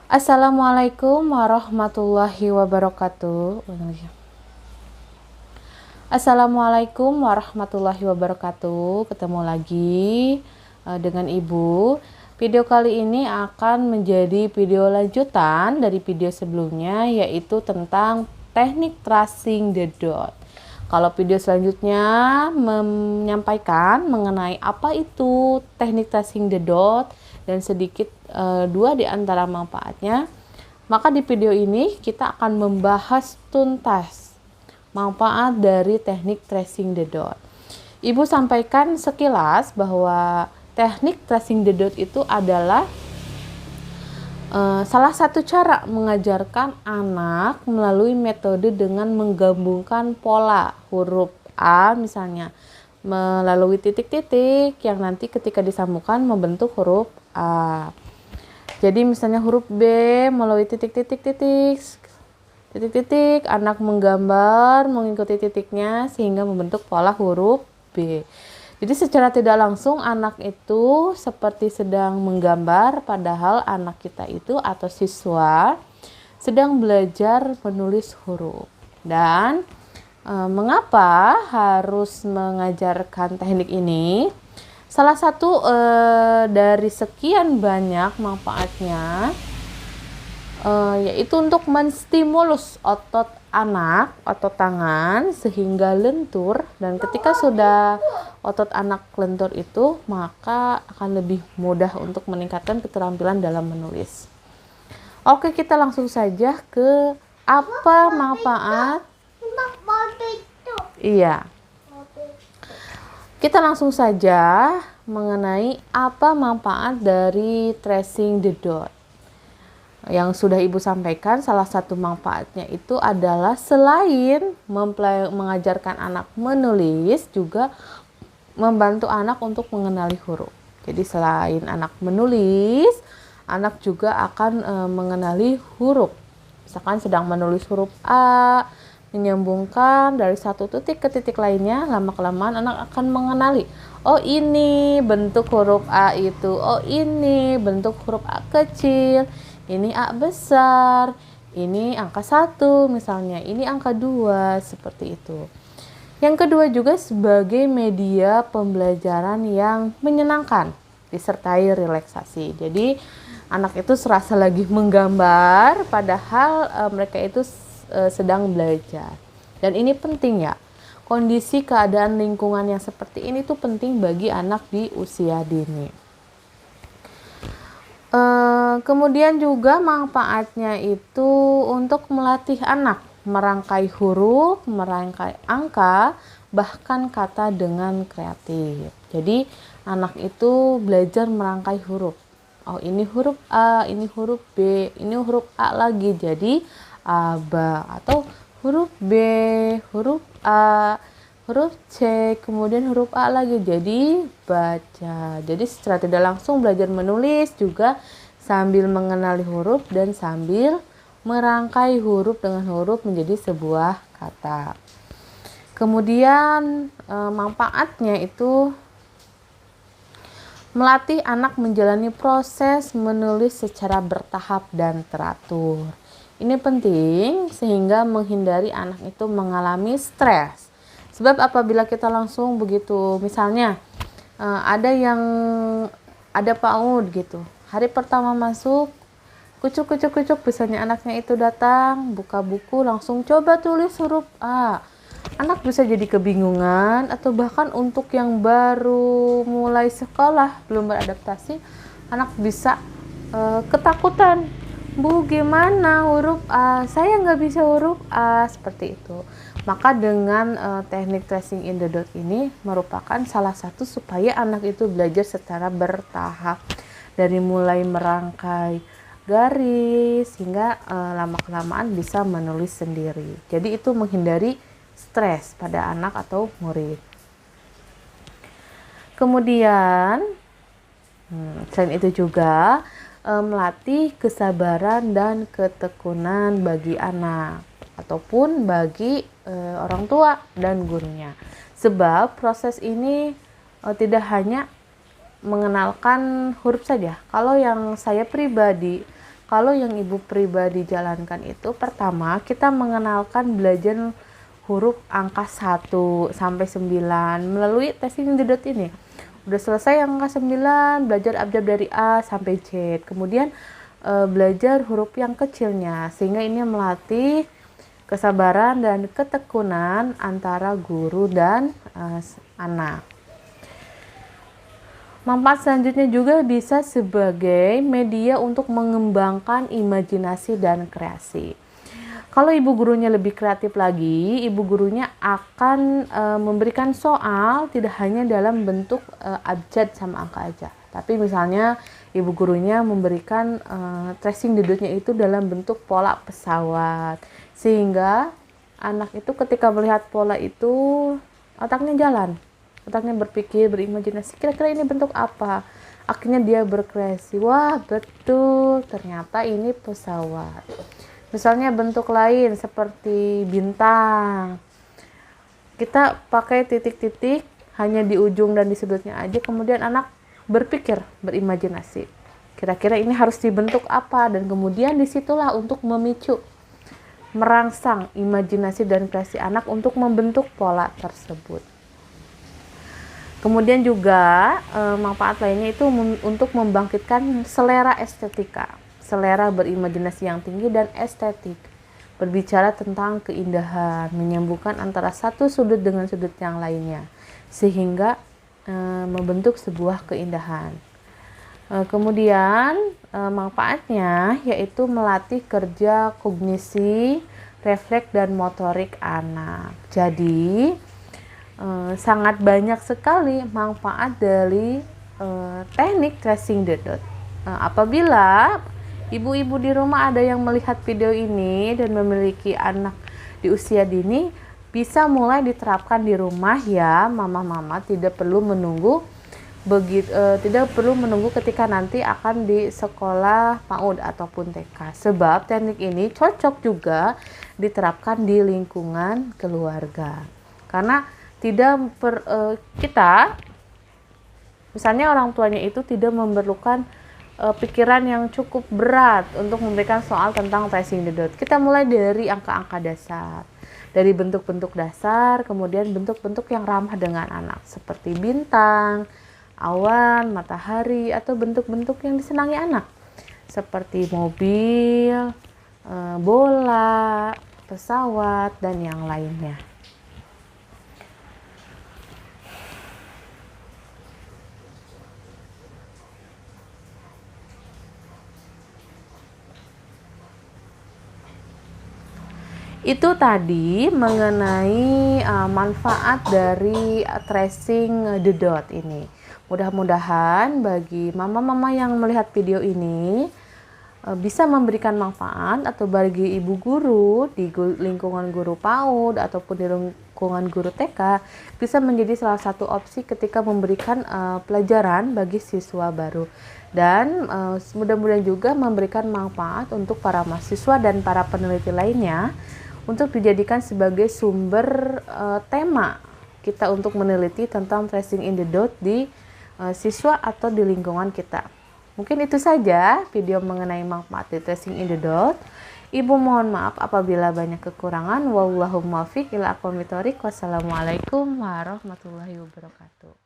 Assalamualaikum warahmatullahi wabarakatuh. Assalamualaikum warahmatullahi wabarakatuh. Ketemu lagi dengan Ibu. Video kali ini akan menjadi video lanjutan dari video sebelumnya, yaitu tentang teknik tracing the dot. Kalau video selanjutnya menyampaikan mengenai apa itu teknik tracing the dot dan sedikit dua di antara manfaatnya, maka di video ini kita akan membahas tuntas manfaat dari teknik tracing the dot. Ibu sampaikan sekilas bahwa teknik tracing the dot itu adalah salah satu cara mengajarkan anak melalui metode dengan menggabungkan pola huruf A misalnya melalui titik-titik yang nanti ketika disambungkan membentuk huruf A. Jadi misalnya huruf B melalui titik-titik, anak menggambar mengikuti titiknya sehingga membentuk pola huruf B. Jadi secara tidak langsung anak itu seperti sedang menggambar, padahal anak kita itu atau siswa sedang belajar menulis huruf. Dan mengapa harus mengajarkan teknik ini? Salah satu dari sekian banyak manfaatnya yaitu untuk menstimulus otot anak, otot tangan sehingga lentur, dan ketika sudah otot anak lentur itu maka akan lebih mudah untuk meningkatkan keterampilan dalam menulis. Oke, kita langsung saja ke apa manfaat. Iya. Kita langsung saja mengenai apa manfaat dari tracing the dot. Yang sudah Ibu sampaikan, salah satu manfaatnya itu adalah selain mengajarkan anak menulis, juga membantu anak untuk mengenali huruf. Jadi selain anak menulis, anak juga akan mengenali huruf. Misalkan sedang menulis huruf A, menyambungkan dari satu titik ke titik lainnya, lama-kelamaan anak akan mengenali, oh ini bentuk huruf A itu, oh ini bentuk huruf A kecil, ini A besar, ini angka 1 misalnya, ini angka 2, seperti itu. Yang kedua juga sebagai media pembelajaran yang menyenangkan disertai relaksasi. Jadi anak itu serasa lagi menggambar padahal mereka itu sedang belajar. Dan ini penting ya. Kondisi keadaan lingkungan yang seperti ini tuh penting bagi anak di usia dini. Kemudian juga manfaatnya itu untuk melatih anak merangkai huruf, merangkai angka, bahkan kata dengan kreatif. Jadi anak itu belajar merangkai huruf. Oh, ini huruf A, ini huruf B, ini huruf A lagi, jadi aba. Atau huruf B, huruf A, huruf C, kemudian huruf A lagi, jadi baca. Jadi secara tidak langsung belajar menulis juga sambil mengenali huruf dan sambil merangkai huruf dengan huruf menjadi sebuah kata. Kemudian manfaatnya itu melatih anak menjalani proses menulis secara bertahap dan teratur. Ini penting sehingga menghindari anak itu mengalami stres. Sebab apabila kita langsung begitu, misalnya ada PAUD gitu, hari pertama masuk, kucuk, misalnya anaknya itu datang, buka buku, langsung coba tulis huruf A. Anak bisa jadi kebingungan, atau bahkan untuk yang baru mulai sekolah, belum beradaptasi, anak bisa ketakutan. Bu, gimana huruf A? Saya nggak bisa huruf A, seperti itu. Maka dengan teknik tracing in the dot ini merupakan salah satu supaya anak itu belajar secara bertahap. Dari mulai merangkai garis hingga lama-kelamaan bisa menulis sendiri. Jadi itu menghindari stres pada anak atau murid. Kemudian selain itu juga melatih kesabaran dan ketekunan bagi anak ataupun bagi orang tua dan gurunya. Sebab proses ini tidak hanya mengenalkan huruf saja. Kalau yang saya pribadi, kalau yang ibu pribadi jalankan itu pertama kita mengenalkan belajar huruf angka 1 sampai 9 melalui tracing the dot ini. Udah selesai angka 9, belajar abjad dari A sampai Z. Kemudian belajar huruf yang kecilnya, sehingga ini melatih kesabaran dan ketekunan antara guru dan anak. Manfaat selanjutnya juga bisa sebagai media untuk mengembangkan imajinasi dan kreasi. Kalau ibu gurunya lebih kreatif lagi, ibu gurunya akan memberikan soal tidak hanya dalam bentuk abjad sama angka aja, tapi misalnya ibu gurunya memberikan tracing the dot-nya itu dalam bentuk pola pesawat, sehingga anak itu ketika melihat pola itu otaknya jalan, otaknya berpikir, berimajinasi, kira-kira ini bentuk apa, akhirnya dia berkreasi, wah betul ternyata ini pesawat. Misalnya bentuk lain seperti bintang, kita pakai titik-titik hanya di ujung dan di sudutnya aja, kemudian anak berpikir, berimajinasi, kira-kira ini harus dibentuk apa, dan kemudian disitulah untuk memicu, merangsang imajinasi dan kreasi anak untuk membentuk pola tersebut. Kemudian juga manfaat lainnya itu untuk membangkitkan selera estetika, selera berimajinasi yang tinggi dan estetik, berbicara tentang keindahan, menyambungkan antara satu sudut dengan sudut yang lainnya, sehingga membentuk sebuah keindahan. Kemudian manfaatnya yaitu melatih kerja kognisi, refleks dan motorik anak. Jadi sangat banyak sekali manfaat dari teknik tracing the dot. Apabila ibu-ibu di rumah ada yang melihat video ini dan memiliki anak di usia dini, bisa mulai diterapkan di rumah ya, mama-mama tidak perlu menunggu ketika nanti akan di sekolah PAUD ataupun TK, sebab teknik ini cocok juga diterapkan di lingkungan keluarga, karena kita misalnya orang tuanya itu tidak memerlukan pikiran yang cukup berat untuk memberikan soal tentang tracing the dot. Kita mulai dari angka-angka dasar, dari bentuk-bentuk dasar, kemudian bentuk-bentuk yang ramah dengan anak seperti bintang, awan, matahari, atau bentuk-bentuk yang disenangi anak seperti mobil, bola, pesawat, dan yang lainnya. Itu tadi mengenai manfaat dari tracing the dot ini. Mudah-mudahan bagi mama-mama yang melihat video ini bisa memberikan manfaat, atau bagi ibu guru di lingkungan guru PAUD ataupun di lingkungan guru TK bisa menjadi salah satu opsi ketika memberikan pelajaran bagi siswa baru. Dan mudah-mudahan juga memberikan manfaat untuk para mahasiswa dan para peneliti lainnya untuk dijadikan sebagai sumber tema kita untuk meneliti tentang tracing in the dot di siswa atau di lingkungan kita. Mungkin itu saja video mengenai manfaat di tracing in the dot. Ibu mohon maaf apabila banyak kekurangan. Wallahul muwaffiq ila aqwamit thoriq. Wassalamualaikum warahmatullahi wabarakatuh.